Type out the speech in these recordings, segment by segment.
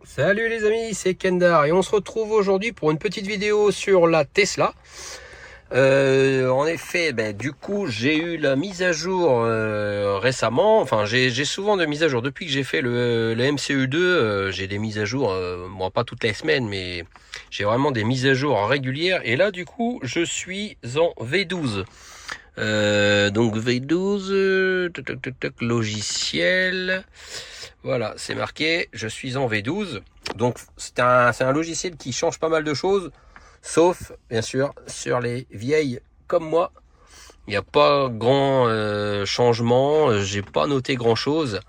Salut les amis, c'est Kendar et on se retrouve aujourd'hui pour une petite vidéo sur la Tesla. En effet, du coup j'ai eu la mise à jour récemment, enfin j'ai souvent de mises à jour depuis que j'ai fait le MCU2, j'ai des mises à jour, bon pas toutes les semaines mais j'ai vraiment des mises à jour régulières et là du coup je suis en V12. Donc V12, logiciel, voilà c'est marqué, je suis en V12, donc c'est un logiciel qui change pas mal de choses, sauf bien sûr sur les vieilles comme moi, il n'y a pas grand changement, j'ai pas noté grand chose,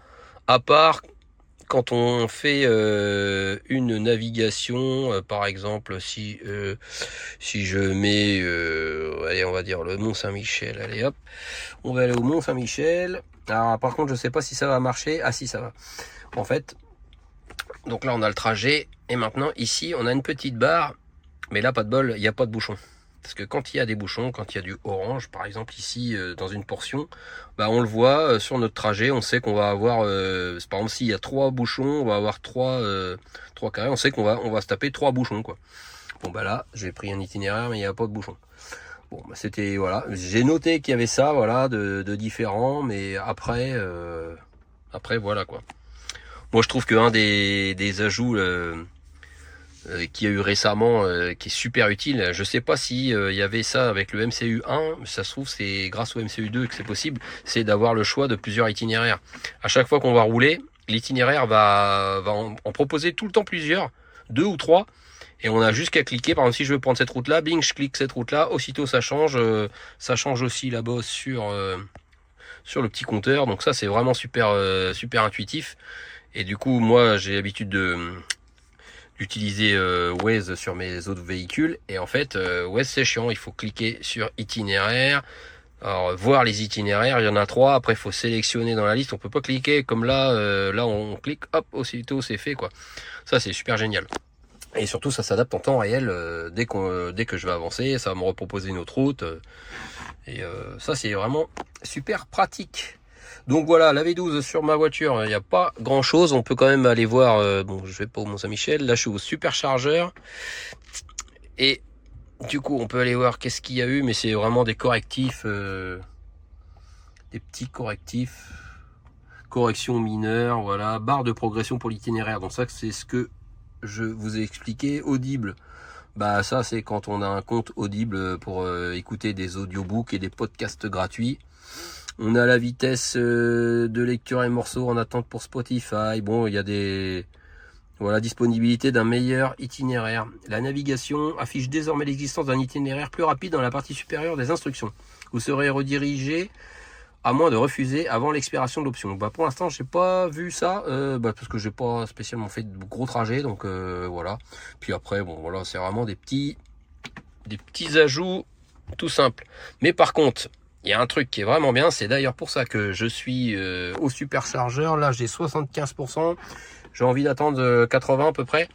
à part quand on fait une navigation, par exemple, si je mets, allez, on va dire le Mont Saint-Michel, allez hop, on va aller au Mont Saint-Michel. Alors par contre, je sais pas si ça va marcher. Ah si, ça va. En fait, donc là on a le trajet et maintenant ici on a une petite barre, mais là pas de bol, il n'y a pas de bouchon. Parce que quand il y a des bouchons, quand il y a du orange, par exemple ici dans une portion, on le voit sur notre trajet, on sait qu'on va avoir, par exemple s'il y a 3 bouchons, on va avoir 3 carrés, on sait qu'on va se taper 3 bouchons quoi. Bon là, j'ai pris un itinéraire mais il n'y a pas de bouchon. Bon c'était, voilà, j'ai noté qu'il y avait ça, voilà, de différents, mais après voilà quoi. Moi je trouve qu'un des ajouts qu'il y a eu récemment, qui est super utile. Je sais pas si il y avait ça avec le MCU1, ça se trouve c'est grâce au MCU2 que c'est possible, c'est d'avoir le choix de plusieurs itinéraires. À chaque fois qu'on va rouler, l'itinéraire va en proposer tout le temps plusieurs, 2 ou 3, et on a juste qu'à cliquer. Par exemple si je veux prendre cette route là, bing, je clique cette route là, aussitôt ça change aussi là-bas sur le petit compteur, donc ça c'est vraiment super intuitif. Et du coup moi j'ai l'habitude d'utiliser Waze sur mes autres véhicules, et en fait Waze c'est chiant, il faut cliquer sur itinéraire, alors voir les itinéraires, il y en a 3, après il faut sélectionner dans la liste, on peut pas cliquer comme là, là on clique, hop, aussitôt c'est fait quoi. Ça c'est super génial, et surtout ça s'adapte en temps réel, dès que je vais avancer, ça va me reproposer une autre route, et ça c'est vraiment super pratique. Donc voilà, la V12 sur ma voiture, il n'y a pas grand chose. On peut quand même aller voir, bon je vais pas au Mont Saint-Michel, là je suis au superchargeur, et du coup on peut aller voir qu'est-ce qu'il y a eu, mais c'est vraiment des correctifs, des petits correctifs, corrections mineures, voilà, barre de progression pour l'itinéraire. Donc ça c'est ce que je vous ai expliqué. Audible, ça c'est quand on a un compte Audible pour écouter des audiobooks et des podcasts gratuits. On a la vitesse de lecture et morceaux en attente pour Spotify. Bon, il y a disponibilité d'un meilleur itinéraire. La navigation affiche désormais l'existence d'un itinéraire plus rapide dans la partie supérieure des instructions. Vous serez redirigé à moins de refuser avant l'expiration de l'option. Pour l'instant, j'ai pas vu ça, parce que j'ai pas spécialement fait de gros trajets, donc voilà. Puis après, bon voilà, c'est vraiment des petits ajouts tout simples. Mais par contre, il y a un truc qui est vraiment bien, c'est d'ailleurs pour ça que je suis au superchargeur. Là j'ai 75%, j'ai envie d'attendre 80 à peu près,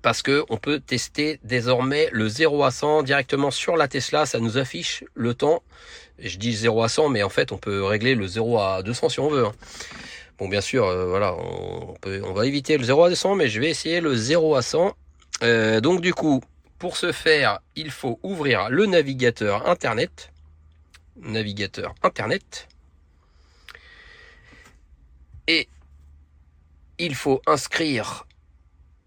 parce que on peut tester désormais le 0 à 100 directement sur la Tesla. Ça nous affiche le temps, je dis 0 à 100 mais en fait on peut régler le 0 à 200 si on veut. Bon bien sûr, voilà, on va éviter le 0 à 200, mais je vais essayer le 0 à 100. Donc du coup, pour ce faire, il faut ouvrir le navigateur internet, et il faut inscrire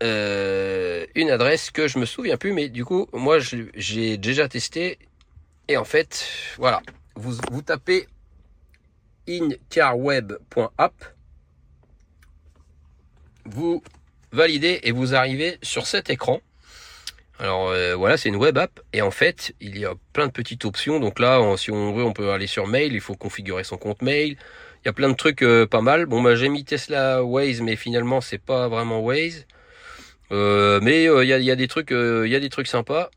une adresse que je me souviens plus, mais du coup moi j'ai déjà testé, et en fait voilà, vous tapez incarweb.app, vous validez et vous arrivez sur cet écran. Alors voilà, c'est une web app, et en fait il y a plein de petites options. Donc là, si on veut, on peut aller sur mail, il faut configurer son compte mail. Il y a plein de trucs pas mal. Bon j'ai mis Tesla Waze, mais finalement c'est pas vraiment Waze. Mais il y a des trucs, sympas.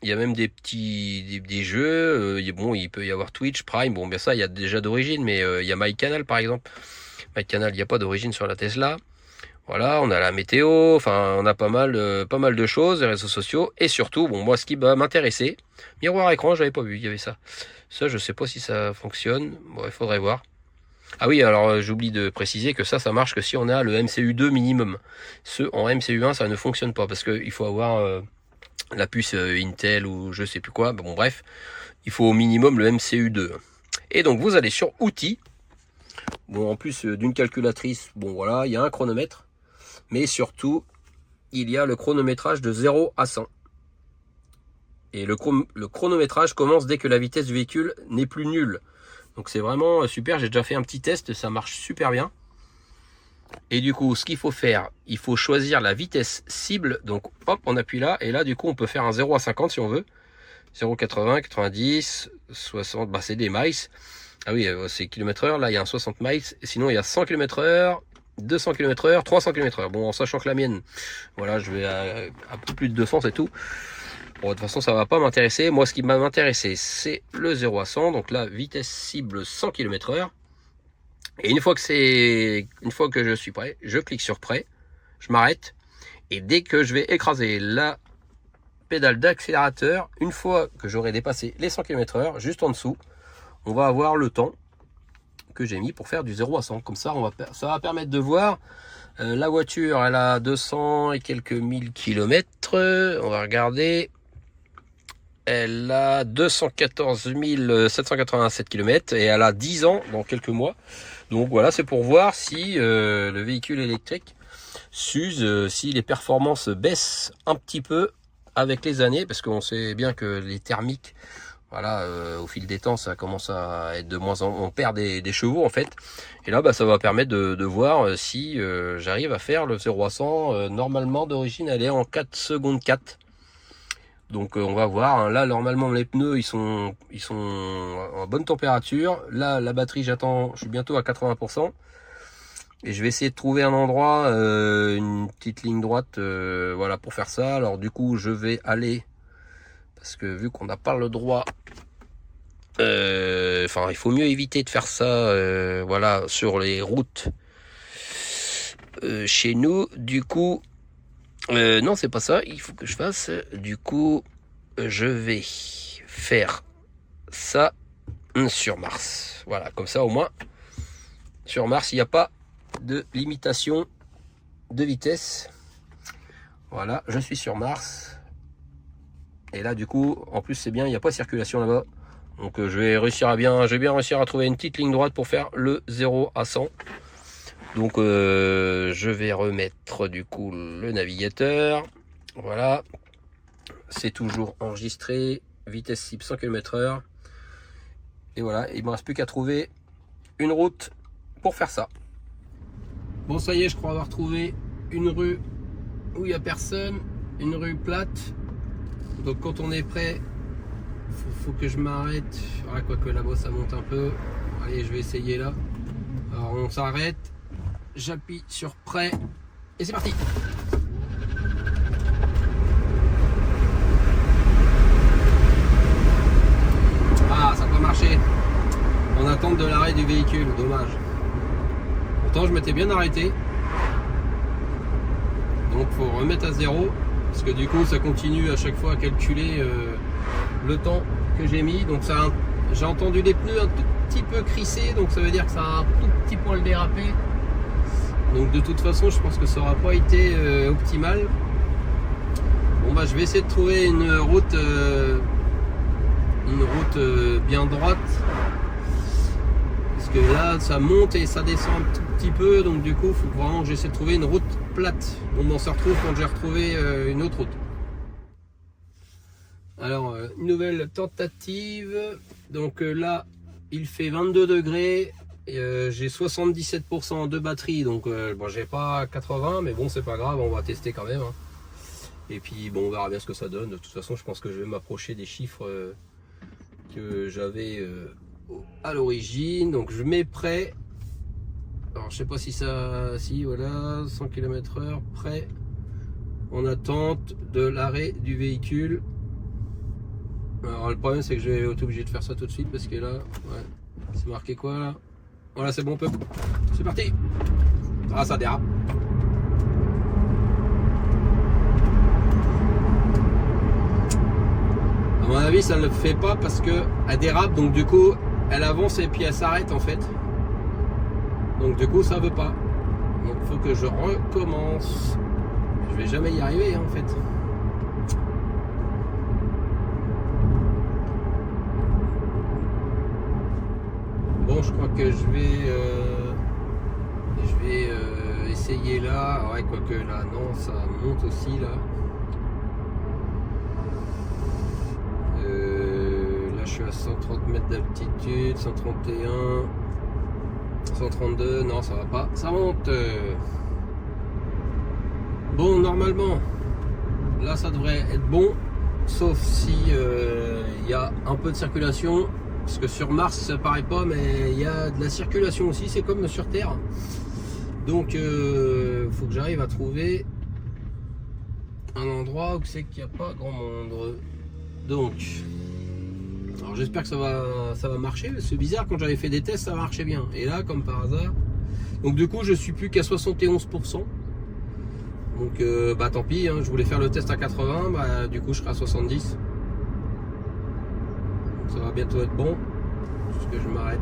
Il y a même des petits des jeux. Il peut y avoir Twitch, Prime. Bon ça il y a déjà d'origine, mais il y a MyCanal par exemple. MyCanal, il n'y a pas d'origine sur la Tesla. Voilà, on a la météo, enfin on a pas mal de choses, les réseaux sociaux, et surtout, bon moi ce qui va m'intéresser, miroir écran, j'avais pas vu, il y avait ça. Ça je sais pas si ça fonctionne, bon il faudrait voir. Ah oui, alors j'oublie de préciser que ça marche que si on a le MCU2 minimum. Ceux en MCU1 ça ne fonctionne pas, parce qu'il faut avoir la puce Intel ou je sais plus quoi, bon bref, il faut au minimum le MCU2. Et donc vous allez sur outils, bon en plus d'une calculatrice, bon voilà, il y a un chronomètre, mais surtout il y a le chronométrage de 0 à 100. Et le chronométrage commence dès que la vitesse du véhicule n'est plus nulle. Donc c'est vraiment super, j'ai déjà fait un petit test, ça marche super bien. Et du coup, ce qu'il faut faire, il faut choisir la vitesse cible. Donc hop, on appuie là, et là du coup on peut faire un 0 à 50 si on veut. 0,80, 90, 60, bah c'est des miles. Ah oui, c'est km/h, là il y a un 60 miles, et sinon il y a 100 km/h, 200 km/h, 300 km/h. Bon, en sachant que la mienne, voilà, je vais à un peu plus de 200, c'est tout. Bon, de toute façon, ça va pas m'intéresser. Moi, ce qui va m'intéresser, c'est le 0 à 100. Donc là, vitesse cible 100 km/h. Et une fois que je suis prêt, je clique sur prêt, je m'arrête. Et dès que je vais écraser la pédale d'accélérateur, une fois que j'aurai dépassé les 100 km/h, juste en dessous, on va avoir le temps que j'ai mis pour faire du 0 à 100. Comme ça, ça va permettre de voir. La voiture, elle a 200 et quelques mille kilomètres. On va regarder. Elle a 214 787 km et elle a 10 ans dans quelques mois. Donc voilà, c'est pour voir si le véhicule électrique s'use, si les performances baissent un petit peu avec les années, parce qu'on sait bien que les thermiques, voilà, au fil des temps, ça commence à être de moins en moins, on perd des chevaux en fait. Et là, bah, ça va permettre de voir si j'arrive à faire le 0 à 100. Normalement, d'origine, elle est en 4 secondes 4. Donc on va voir, hein. Là normalement les pneus ils sont en bonne température. Là la batterie, je suis bientôt à 80%. Et je vais essayer de trouver un endroit, une petite ligne droite, voilà, pour faire ça. Alors du coup je vais aller, parce que vu qu'on n'a pas le droit, enfin il faut mieux éviter de faire ça, voilà, sur les routes chez nous. Du coup non, c'est pas ça, il faut que je fasse. Du coup, je vais faire ça sur Mars. Voilà, comme ça au moins, sur Mars, il n'y a pas de limitation de vitesse. Voilà, je suis sur Mars. Et là, du coup, en plus, c'est bien, il n'y a pas de circulation là-bas. Donc, je vais bien réussir à trouver une petite ligne droite pour faire le 0 à 100. Donc je vais remettre du coup le navigateur. Voilà, c'est toujours enregistré, vitesse cible 100 km/h. Et voilà, il ne me reste plus qu'à trouver une route pour faire ça. Bon, ça y est, je crois avoir trouvé une rue où il n'y a personne, une rue plate. Donc quand on est prêt, faut que je m'arrête. Ah, quoique là-bas ça monte un peu. Allez, je vais essayer là. Alors on s'arrête. J'appuie sur prêt et c'est parti. Ah, ça n'a pas marché. En attente de l'arrêt du véhicule, dommage. Pourtant je m'étais bien arrêté. Donc faut remettre à 0. Parce que du coup ça continue à chaque fois à calculer le temps que j'ai mis. Donc ça, j'ai entendu les pneus un tout petit peu crisser. Donc ça veut dire que ça a un tout petit poil dérapé. Donc de toute façon je pense que ça n'aura pas été optimal. Bon bah je vais essayer de trouver une route bien droite, parce que là ça monte et ça descend un tout petit peu, donc du coup il faut vraiment que j'essaie de trouver une route plate. Bon, on s'en retrouve quand j'ai retrouvé une autre route. Alors une nouvelle tentative. Donc là il fait 22 degrés. J'ai 77% de batterie, donc bon, j'ai pas 80, mais bon c'est pas grave, on va tester quand même, hein. Et puis bon, on verra bien ce que ça donne. De toute façon je pense que je vais m'approcher des chiffres que j'avais à l'origine. Donc je mets prêt. Alors je sais pas si ça, si voilà, 100 km/h, prêt, en attente de l'arrêt du véhicule. Alors le problème c'est que je vais être obligé de faire ça tout de suite, parce que là, ouais, c'est marqué quoi là? Voilà, c'est bon, c'est parti. Ah, ça dérape. À mon avis, ça ne le fait pas parce que elle dérape, donc du coup, elle avance et puis elle s'arrête en fait. Donc du coup, ça veut pas. Donc il faut que je recommence. Je vais jamais y arriver en fait. Bon, je crois que je vais essayer là. Ouais, quoique là, non, ça monte aussi là. Là, je suis à 130 mètres d'altitude, 131, 132. Non, ça va pas. Ça monte. Bon, normalement, là, ça devrait être bon, sauf si il y a un peu de circulation. Parce que sur Mars, ça paraît pas, mais il y a de la circulation aussi, c'est comme sur Terre. Donc, faut que j'arrive à trouver un endroit où c'est qu'il n'y a pas grand monde. Donc, alors j'espère que ça va marcher. C'est bizarre, quand j'avais fait des tests, ça marchait bien. Et là, comme par hasard. Donc, du coup, je suis plus qu'à 71%. Donc, bah tant pis, hein, je voulais faire le test à 80, bah du coup, je serai à 70. Ça va bientôt être bon. Juste que je m'arrête.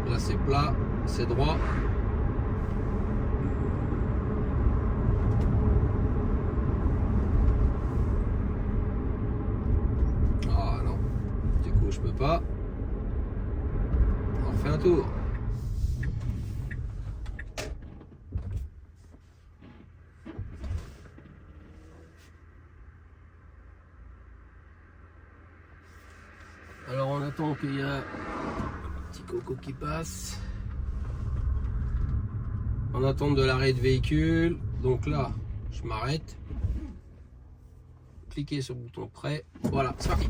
Là c'est plat, c'est droit. Ah non, du coup je peux pas. On refait un tour. Alors on attend qu'il y a un petit coco qui passe. En attente de l'arrêt de véhicule. Donc là, je m'arrête. Cliquez sur le bouton prêt. Voilà, c'est parti.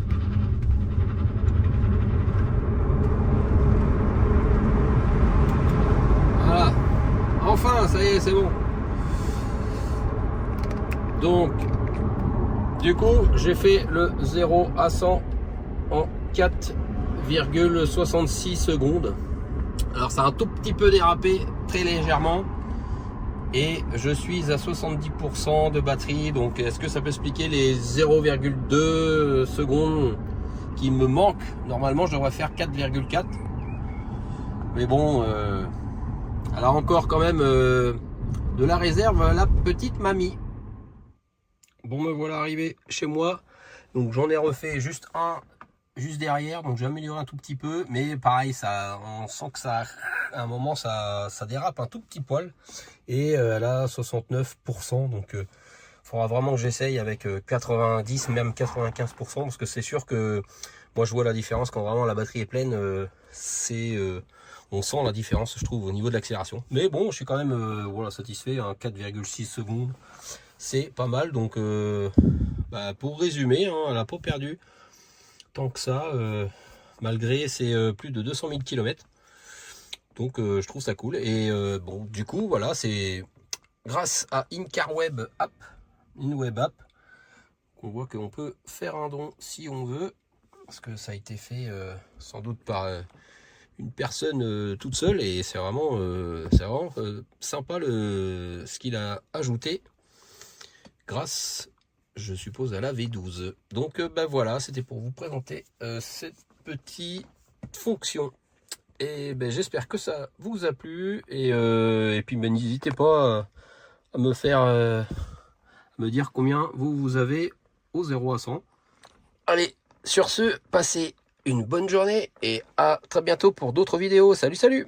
Voilà. Enfin, ça y est, c'est bon. Donc, du coup, j'ai fait le 0 à 100 en 4,66 secondes. Alors ça a un tout petit peu dérapé, très légèrement, et je suis à 70% de batterie. Donc est-ce que ça peut expliquer les 0,2 secondes qui me manquent? Normalement je devrais faire 4,4, mais bon, elle a encore quand même de la réserve, la petite mamie. Bon, me voilà arrivé chez moi. Donc j'en ai refait juste un juste derrière, donc j'ai amélioré un tout petit peu, mais pareil, ça, on sent que ça, à un moment, ça dérape un tout petit poil, et elle a 69%, donc il faudra vraiment que j'essaye avec 90, même 95%, parce que c'est sûr que moi je vois la différence quand vraiment la batterie est pleine, on sent la différence, je trouve, au niveau de l'accélération. Mais bon, je suis quand même voilà, satisfait, hein, 4,6 secondes, c'est pas mal. Donc bah, pour résumer, hein, elle n'a pas perdu tant que ça, malgré ses plus de 200 000 km. Donc je trouve ça cool. Et bon, du coup, voilà, c'est grâce à InCarWeb App, InWeb App, qu'on voit qu'on peut faire un don si on veut, parce que ça a été fait sans doute par une personne toute seule, et c'est vraiment sympa ce qu'il a ajouté grâce, je suppose, à la V12. Donc ben voilà, c'était pour vous présenter cette petite fonction, et ben, j'espère que ça vous a plu, et puis ben, n'hésitez pas à me faire à me dire combien vous avez au 0 à 100. Allez, sur ce, passez une bonne journée et à très bientôt pour d'autres vidéos. Salut, salut!